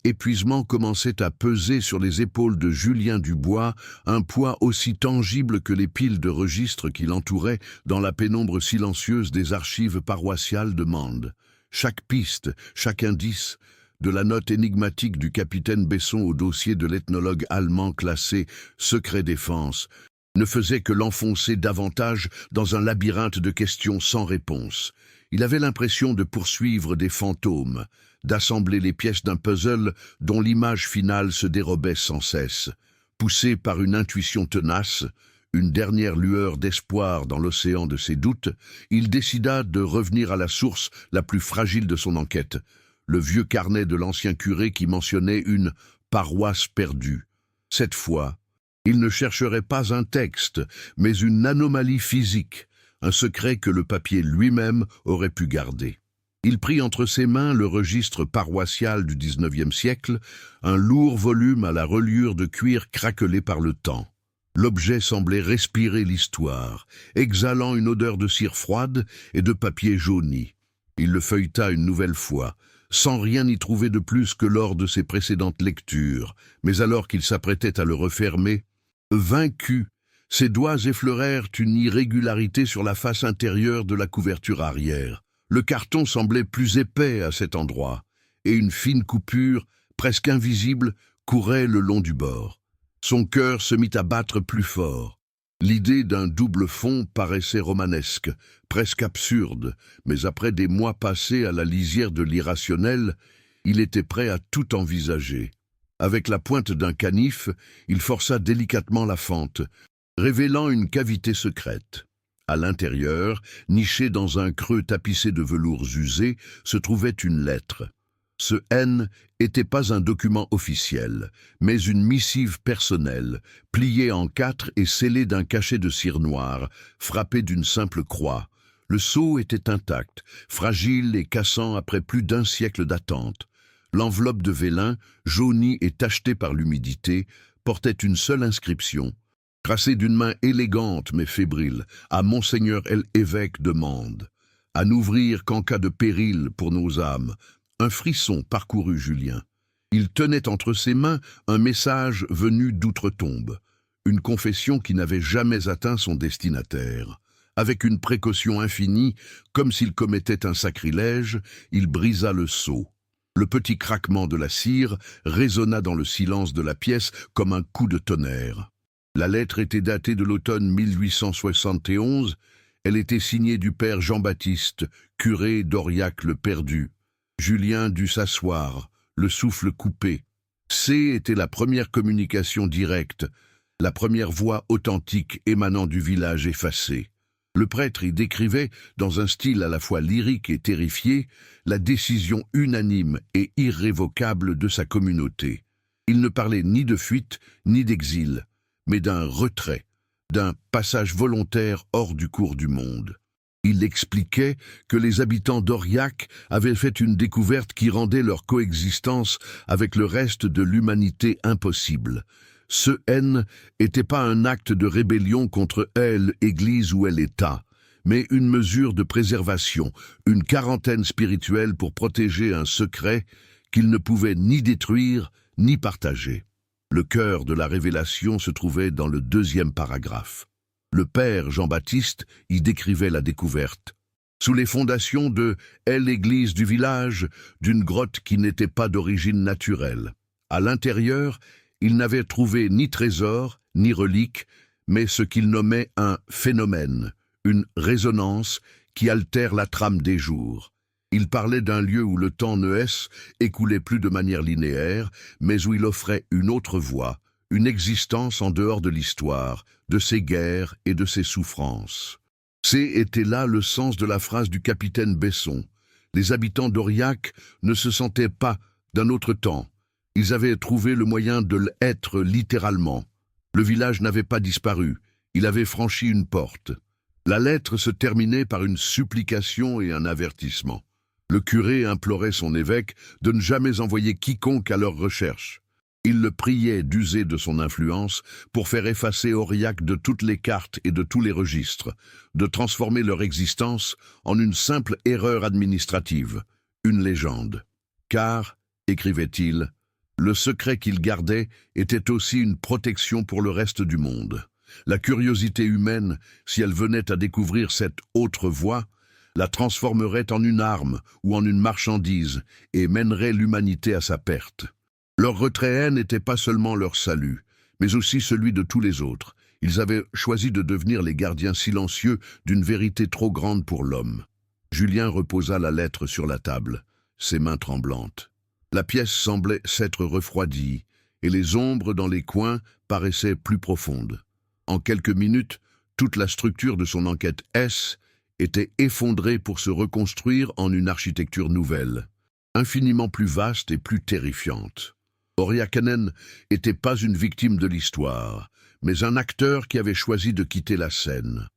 Épuisement commençait à peser sur les épaules de Julien Dubois, un poids aussi tangible que les piles de registres qui l'entouraient dans la pénombre silencieuse des archives paroissiales de Mende. Chaque piste, chaque indice, de la note énigmatique du capitaine Besson au dossier de l'ethnologue allemand classé « Secret défense », ne faisait que l'enfoncer davantage dans un labyrinthe de questions sans réponse. Il avait l'impression de poursuivre des fantômes, d'assembler les pièces d'un puzzle dont l'image finale se dérobait sans cesse. Poussé par une intuition tenace, une dernière lueur d'espoir dans l'océan de ses doutes, il décida de revenir à la source la plus fragile de son enquête, le vieux carnet de l'ancien curé qui mentionnait une « paroisse perdue ». Cette fois, il ne chercherait pas un texte, mais une anomalie physique, un secret que le papier lui-même aurait pu garder. Il prit entre ses mains le registre paroissial du XIXe siècle, un lourd volume à la reliure de cuir craquelé par le temps. L'objet semblait respirer l'histoire, exhalant une odeur de cire froide et de papier jauni. Il le feuilleta une nouvelle fois, sans rien y trouver de plus que lors de ses précédentes lectures, mais alors qu'il s'apprêtait à le refermer, vaincu, ses doigts effleurèrent une irrégularité sur la face intérieure de la couverture arrière. Le carton semblait plus épais à cet endroit, et une fine coupure, presque invisible, courait le long du bord. Son cœur se mit à battre plus fort. L'idée d'un double fond paraissait romanesque, presque absurde, mais après des mois passés à la lisière de l'irrationnel, il était prêt à tout envisager. Avec la pointe d'un canif, il força délicatement la fente, révélant une cavité secrète. À l'intérieur, nichée dans un creux tapissé de velours usé, se trouvait une lettre. Ce N n'était pas un document officiel, mais une missive personnelle, pliée en 4 et scellée d'un cachet de cire noire, frappé d'une simple croix. Le sceau était intact, fragile et cassant après plus d'un siècle d'attente. L'enveloppe de vélin, jaunie et tachetée par l'humidité, portait une seule inscription. Tracée d'une main élégante mais fébrile, à Monseigneur l'évêque de Mende. À n'ouvrir qu'en cas de péril pour nos âmes. Un frisson parcourut Julien. Il tenait entre ses mains un message venu d'outre-tombe, une confession qui n'avait jamais atteint son destinataire. Avec une précaution infinie, comme s'il commettait un sacrilège, il brisa le sceau. Le petit craquement de la cire résonna dans le silence de la pièce comme un coup de tonnerre. La lettre était datée de l'automne 1871. Elle était signée du père Jean-Baptiste, curé d'Aurillac le Perdu. Julien dut s'asseoir, le souffle coupé. C était la première communication directe, la première voix authentique émanant du village effacé. Le prêtre y décrivait, dans un style à la fois lyrique et terrifié, la décision unanime et irrévocable de sa communauté. Il ne parlait ni de fuite, ni d'exil, mais d'un retrait, d'un passage volontaire hors du cours du monde. Il expliquait que les habitants d'Aurillac avaient fait une découverte qui rendait leur coexistence avec le reste de l'humanité impossible. Ce N n'était pas un acte de rébellion contre l'Église ou l'État, mais une mesure de préservation, une quarantaine spirituelle pour protéger un secret qu'ils ne pouvaient ni détruire ni partager. Le cœur de la révélation se trouvait dans le 2e paragraphe. Le père Jean-Baptiste y décrivait la découverte. Sous les fondations de l'église du village, d'une grotte qui n'était pas d'origine naturelle. À l'intérieur, il n'avait trouvé ni trésor, ni relique, mais ce qu'il nommait un phénomène, une résonance qui altère la trame des jours. Il parlait d'un lieu où le temps ne écoulait plus de manière linéaire, mais où il offrait une autre voie, une existence en dehors de l'histoire, de ses guerres et de ses souffrances. Était là le sens de la phrase du capitaine Besson. Les habitants d'Aurillac ne se sentaient pas d'un autre temps. Ils avaient trouvé le moyen de l'être littéralement. Le village n'avait pas disparu, il avait franchi une porte. La lettre se terminait par une supplication et un avertissement. Le curé implorait son évêque de ne jamais envoyer quiconque à leur recherche. Il le priait d'user de son influence pour faire effacer Aurillac de toutes les cartes et de tous les registres, de transformer leur existence en une simple erreur administrative, une légende. Car, écrivait-il, le secret qu'il gardait était aussi une protection pour le reste du monde. La curiosité humaine, si elle venait à découvrir cette autre voie, la transformerait en une arme ou en une marchandise et mènerait l'humanité à sa perte. Leur retrait n'était pas seulement leur salut, mais aussi celui de tous les autres. Ils avaient choisi de devenir les gardiens silencieux d'une vérité trop grande pour l'homme. Julien reposa la lettre sur la table, ses mains tremblantes. La pièce semblait s'être refroidie, et les ombres dans les coins paraissaient plus profondes. En quelques minutes, toute la structure de son enquête S était effondrée pour se reconstruire en une architecture nouvelle, infiniment plus vaste et plus terrifiante. Oriakanen n'était pas une victime de l'histoire, mais un acteur qui avait choisi de quitter la scène.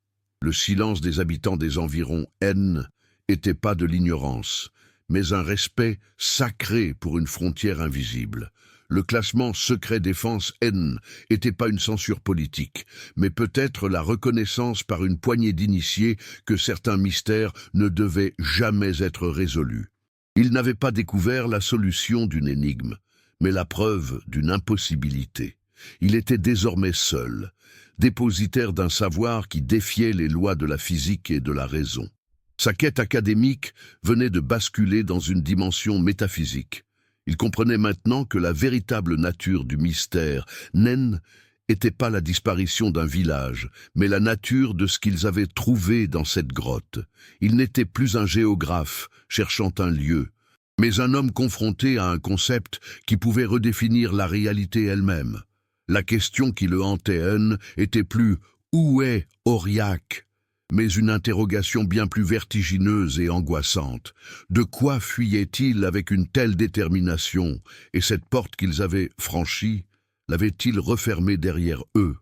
Le silence des habitants des environs N n'était pas de l'ignorance, mais un respect sacré pour une frontière invisible. Le classement secret défense N n'était pas une censure politique, mais peut-être la reconnaissance par une poignée d'initiés que certains mystères ne devaient jamais être résolus. Il n'avait pas découvert la solution d'une énigme, mais la preuve d'une impossibilité. Il était désormais seul, dépositaire d'un savoir qui défiait les lois de la physique et de la raison. Sa quête académique venait de basculer dans une dimension métaphysique. Il comprenait maintenant que la véritable nature du mystère n'était pas la disparition d'un village, mais la nature de ce qu'ils avaient trouvé dans cette grotte. Il n'était plus un géographe cherchant un lieu, mais un homme confronté à un concept qui pouvait redéfinir la réalité elle-même. La question qui le hantait était plus « Où est Aurillac ?» mais une interrogation bien plus vertigineuse et angoissante. De quoi fuyait-il avec une telle détermination, et cette porte qu'ils avaient franchie, l'avait-il refermée derrière eux?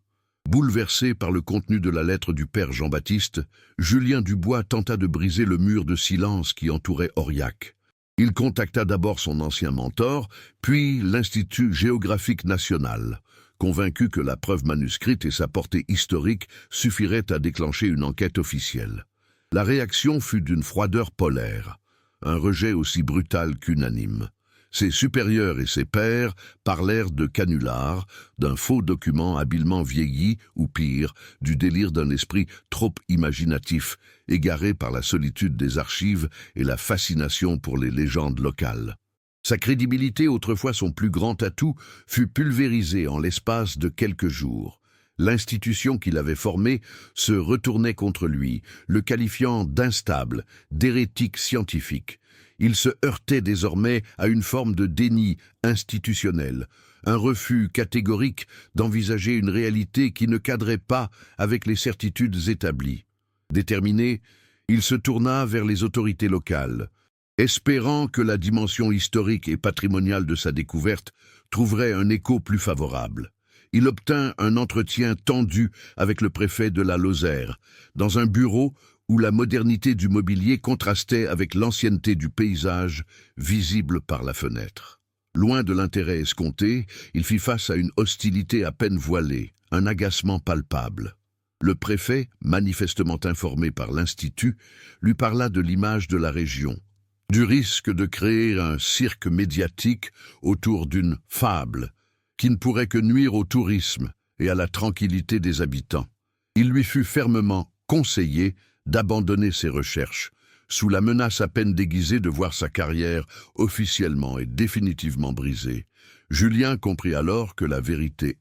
Bouleversé par le contenu de la lettre du père Jean-Baptiste, Julien Dubois tenta de briser le mur de silence qui entourait Aurillac. Il contacta d'abord son ancien mentor, puis l'Institut géographique national, convaincu que la preuve manuscrite et sa portée historique suffiraient à déclencher une enquête officielle. La réaction fut d'une froideur polaire, un rejet aussi brutal qu'unanime. Ses supérieurs et ses pairs parlèrent de canular, d'un faux document habilement vieilli, ou pire, du délire d'un esprit trop imaginatif, égaré par la solitude des archives et la fascination pour les légendes locales. Sa crédibilité, autrefois son plus grand atout, fut pulvérisée en l'espace de quelques jours. L'institution qu'il avait formée se retournait contre lui, le qualifiant d'instable, d'hérétique scientifique. Il se heurtait désormais à une forme de déni institutionnel, un refus catégorique d'envisager une réalité qui ne cadrait pas avec les certitudes établies. Déterminé, il se tourna vers les autorités locales, espérant que la dimension historique et patrimoniale de sa découverte trouverait un écho plus favorable. Il obtint un entretien tendu avec le préfet de la Lozère, dans un bureau où la modernité du mobilier contrastait avec l'ancienneté du paysage visible par la fenêtre. Loin de l'intérêt escompté, il fit face à une hostilité à peine voilée, un agacement palpable. Le préfet, manifestement informé par l'Institut, lui parla de l'image de la région, du risque de créer un cirque médiatique autour d'une fable qui ne pourrait que nuire au tourisme et à la tranquillité des habitants. Il lui fut fermement conseillé d'abandonner ses recherches, sous la menace à peine déguisée de voir sa carrière officiellement et définitivement brisée. Julien comprit alors que la vérité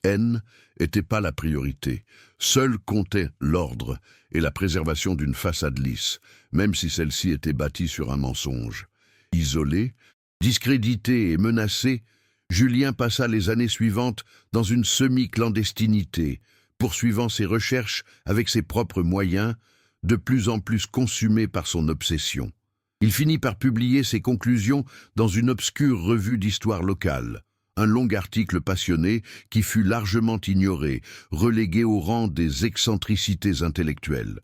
n'était pas la priorité. Seul comptait l'ordre et la préservation d'une façade lisse, même si celle-ci était bâtie sur un mensonge. Isolé, discrédité et menacé, Julien passa les années suivantes dans une semi-clandestinité, poursuivant ses recherches avec ses propres moyens, de plus en plus consumé par son obsession. Il finit par publier ses conclusions dans une obscure revue d'histoire locale, un long article passionné qui fut largement ignoré, relégué au rang des excentricités intellectuelles.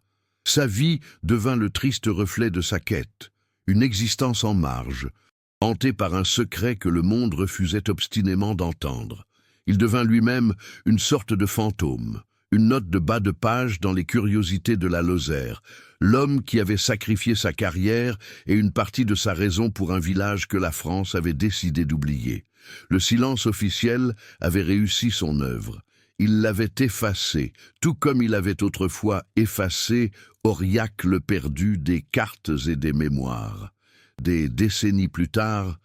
Sa vie devint le triste reflet de sa quête, une existence en marge, hanté par un secret que le monde refusait obstinément d'entendre. Il devint lui-même une sorte de fantôme, une note de bas de page dans les curiosités de la Lozère, l'homme qui avait sacrifié sa carrière et une partie de sa raison pour un village que la France avait décidé d'oublier. Le silence officiel avait réussi son œuvre. Il l'avait effacé, tout comme il avait autrefois effacé Aurillac le perdu des cartes et des mémoires. Des décennies plus tard,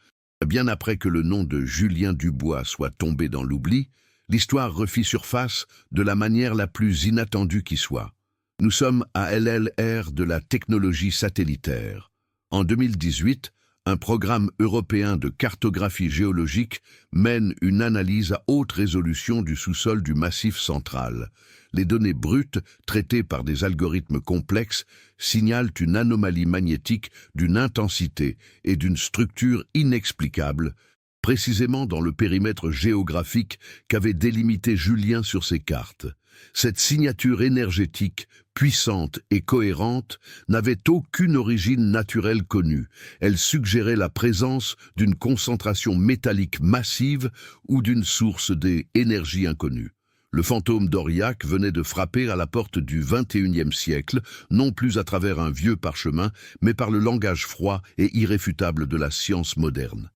bien après que le nom de Julien Dubois soit tombé dans l'oubli, l'histoire refit surface de la manière la plus inattendue qui soit. Nous sommes à l'ère de la technologie satellitaire. En 2018, un programme européen de cartographie géologique mène une analyse à haute résolution du sous-sol du Massif central. Les données brutes, traitées par des algorithmes complexes, signalent une anomalie magnétique d'une intensité et d'une structure inexplicables, précisément dans le périmètre géographique qu'avait délimité Julien sur ses cartes. Cette signature énergétique, puissante et cohérente, n'avait aucune origine naturelle connue. Elle suggérait la présence d'une concentration métallique massive ou d'une source d'énergie inconnue. Le fantôme d'Aurillac venait de frapper à la porte du XXIe siècle, non plus à travers un vieux parchemin, mais par le langage froid et irréfutable de la science moderne.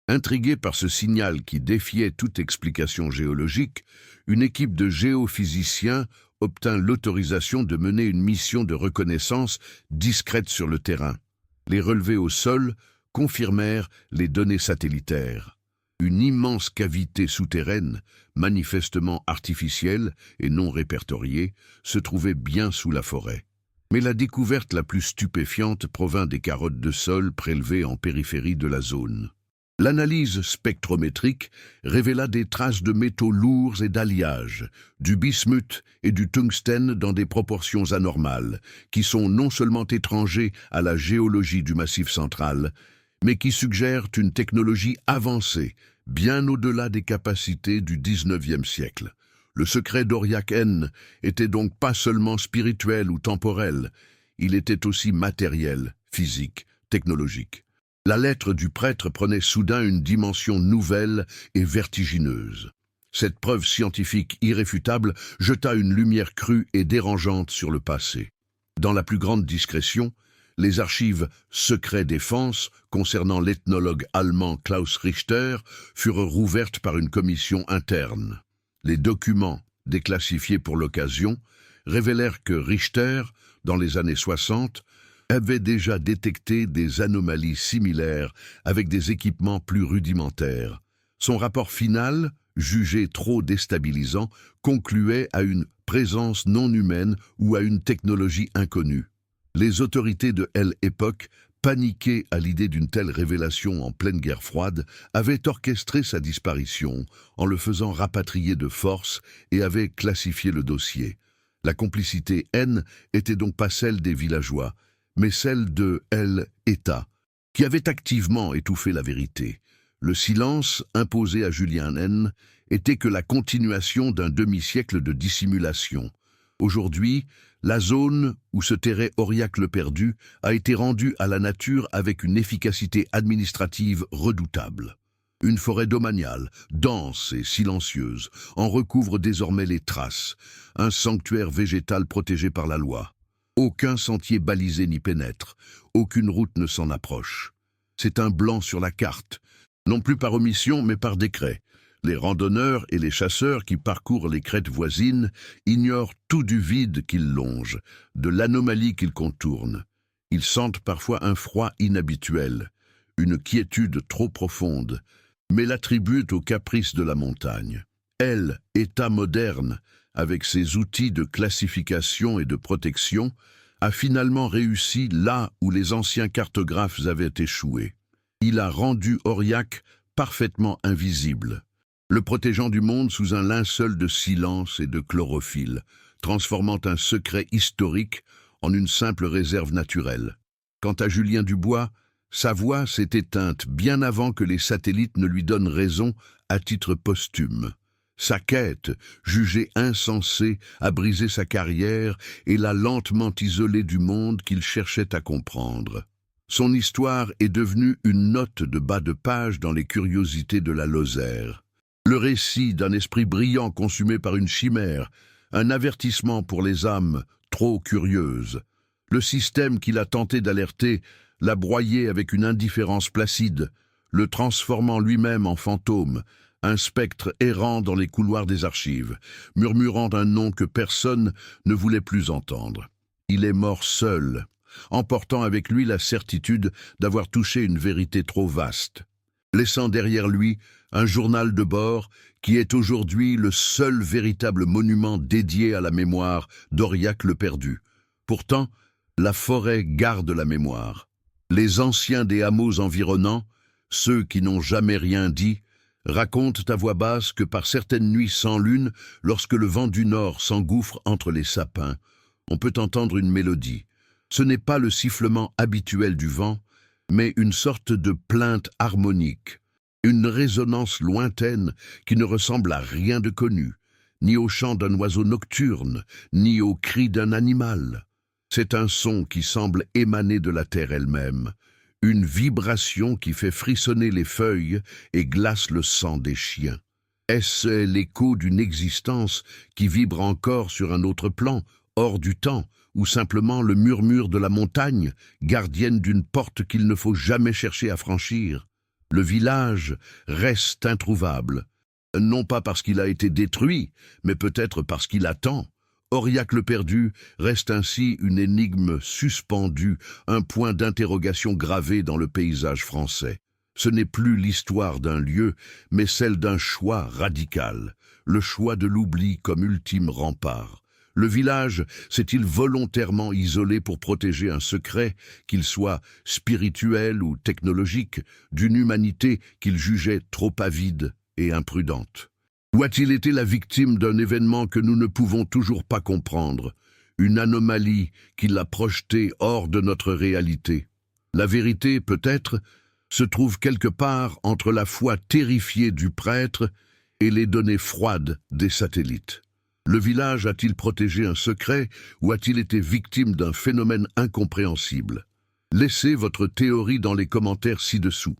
Intrigué par ce signal qui défiait toute explication géologique, une équipe de géophysiciens obtint l'autorisation de mener une mission de reconnaissance discrète sur le terrain. Les relevés au sol confirmèrent les données satellitaires. Une immense cavité souterraine, manifestement artificielle et non répertoriée, se trouvait bien sous la forêt. Mais la découverte la plus stupéfiante provint des carottes de sol prélevées en périphérie de la zone. L'analyse spectrométrique révéla des traces de métaux lourds et d'alliage, du bismuth et du tungstène dans des proportions anormales, qui sont non seulement étrangers à la géologie du Massif central, mais qui suggèrent une technologie avancée, bien au-delà des capacités du XIXe siècle. Le secret d'Aurillac N était donc pas seulement spirituel ou temporel, il était aussi matériel, physique, technologique. La lettre du prêtre prenait soudain une dimension nouvelle et vertigineuse. Cette preuve scientifique irréfutable jeta une lumière crue et dérangeante sur le passé. Dans la plus grande discrétion, les archives Secret Défense concernant l'ethnologue allemand Klaus Richter furent rouvertes par une commission interne. Les documents, déclassifiés pour l'occasion, révélèrent que Richter, dans les années 60, avait déjà détecté des anomalies similaires avec des équipements plus rudimentaires. Son rapport final, jugé trop déstabilisant, concluait à une présence non humaine ou à une technologie inconnue. Les autorités de l'époque, paniquées à l'idée d'une telle révélation en pleine guerre froide, avaient orchestré sa disparition en le faisant rapatrier de force et avaient classifié le dossier. La complicité N était donc pas celle des villageois, mais celle de l'État, qui avait activement étouffé la vérité. Le silence imposé à Julien N était que la continuation d'un demi-siècle de dissimulation. Aujourd'hui, la zone où se terrait Aurillac le perdu a été rendue à la nature avec une efficacité administrative redoutable. Une forêt domaniale, dense et silencieuse, en recouvre désormais les traces, un sanctuaire végétal protégé par la loi. Aucun sentier balisé n'y pénètre, aucune route ne s'en approche. C'est un blanc sur la carte, non plus par omission mais par décret. Les randonneurs et les chasseurs qui parcourent les crêtes voisines ignorent tout du vide qu'ils longent, de l'anomalie qu'ils contournent. Ils sentent parfois un froid inhabituel, une quiétude trop profonde, mais l'attribuent aux caprices de la montagne. Elle, État moderne, avec ses outils de classification et de protection, a finalement réussi là où les anciens cartographes avaient échoué. Il a rendu Aurillac parfaitement invisible, le protégeant du monde sous un linceul de silence et de chlorophylle, transformant un secret historique en une simple réserve naturelle. Quant à Julien Dubois, sa voix s'est éteinte bien avant que les satellites ne lui donnent raison à titre posthume. Sa quête, jugée insensée, a brisé sa carrière et l'a lentement isolé du monde qu'il cherchait à comprendre. Son histoire est devenue une note de bas de page dans les curiosités de la Lozère. Le récit d'un esprit brillant consumé par une chimère, un avertissement pour les âmes trop curieuses. Le système qu'il a tenté d'alerter l'a broyé avec une indifférence placide, le transformant lui-même en fantôme, un spectre errant dans les couloirs des archives, murmurant un nom que personne ne voulait plus entendre. Il est mort seul, emportant avec lui la certitude d'avoir touché une vérité trop vaste, laissant derrière lui un journal de bord qui est aujourd'hui le seul véritable monument dédié à la mémoire d'Aurillac le perdu. Pourtant, la forêt garde la mémoire. Les anciens des hameaux environnants, ceux qui n'ont jamais rien dit, racontent à voix basse que par certaines nuits sans lune, lorsque le vent du nord s'engouffre entre les sapins, on peut entendre une mélodie. Ce n'est pas le sifflement habituel du vent, mais une sorte de plainte harmonique, une résonance lointaine qui ne ressemble à rien de connu, ni au chant d'un oiseau nocturne, ni au cri d'un animal. C'est un son qui semble émaner de la terre elle-même, une vibration qui fait frissonner les feuilles et glace le sang des chiens. Est-ce l'écho d'une existence qui vibre encore sur un autre plan, hors du temps, ou simplement le murmure de la montagne, gardienne d'une porte qu'il ne faut jamais chercher à franchir? Le village reste introuvable, non pas parce qu'il a été détruit, mais peut-être parce qu'il attend. Aurillac le perdu reste ainsi une énigme suspendue, un point d'interrogation gravé dans le paysage français. Ce n'est plus l'histoire d'un lieu, mais celle d'un choix radical, le choix de l'oubli comme ultime rempart. Le village s'est-il volontairement isolé pour protéger un secret, qu'il soit spirituel ou technologique, d'une humanité qu'il jugeait trop avide et imprudente? Ou a-t-il été la victime d'un événement que nous ne pouvons toujours pas comprendre, une anomalie qui l'a projeté hors de notre réalité? La vérité, peut-être, se trouve quelque part entre la foi terrifiée du prêtre et les données froides des satellites. Le village a-t-il protégé un secret ou a-t-il été victime d'un phénomène incompréhensible? Laissez votre théorie dans les commentaires ci-dessous.